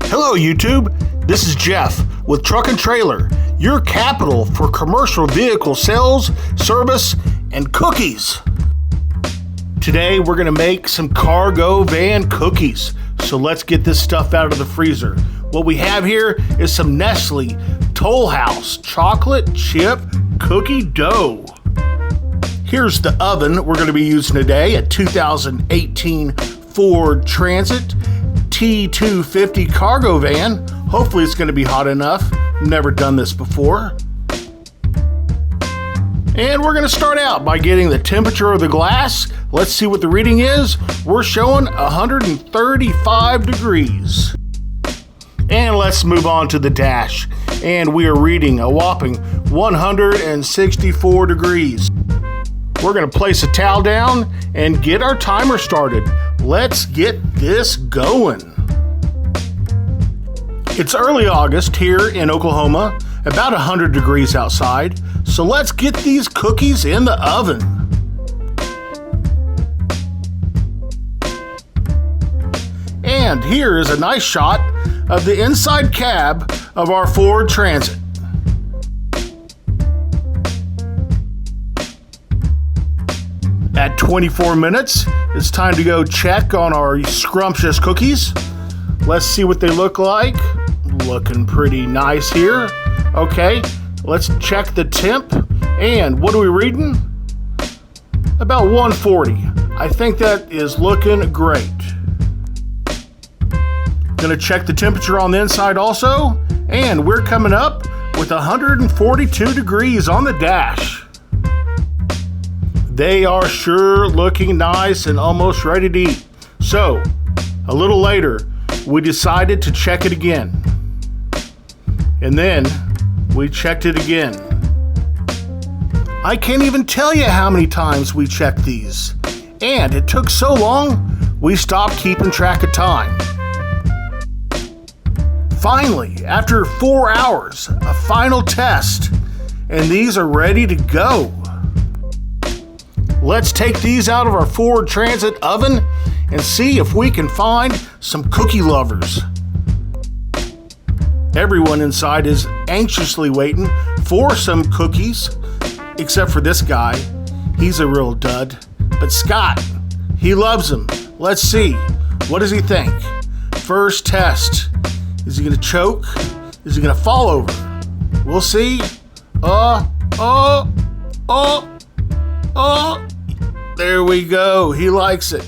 Hello YouTube, this is Jeff with Truck-n-Trailer, your capital for commercial vehicle sales, service, and cookies. Today we're going to make some cargo van cookies, so let's get this stuff out of the freezer. What we have here is some Nestle Toll House chocolate chip cookie dough. Here's the oven we're going to be using today, a 2018 Ford Transit T250 cargo van. Hopefully it's going to be hot enough. Never done this before. And we're going to start out by getting the temperature of the glass. Let's see what the reading is. We're showing 135 degrees. And let's move on to the dash. And we are reading a whopping 164 degrees. We're going to place a towel down and get our timer started. Let's get this going. It's early August here in Oklahoma, about 100 degrees outside, so let's get these cookies in the oven. And here is a nice shot of the inside cab of our Ford Transit. At 24 minutes, it's time to go check on our scrumptious cookies. Let's see what they look like. Looking pretty nice here. Okay, let's check the temp. And what are we reading? About 140. I think that is looking great. Gonna check the temperature on the inside also. And we're coming up with 142 degrees on the dash. They are sure looking nice and almost ready to eat. So, a little later, we decided to check it again. And then, we checked it again. I can't even tell you how many times we checked these. And it took so long, we stopped keeping track of time. Finally, after 4 hours, a final test, and these are ready to go. Let's take these out of our Ford Transit oven and see if we can find some cookie lovers. Everyone inside is anxiously waiting for some cookies, except for this guy. He's a real dud. But Scott, he loves them. Let's see. What does he think? First test. Is he gonna choke? Is he gonna fall over? We'll see. There we go. He likes it.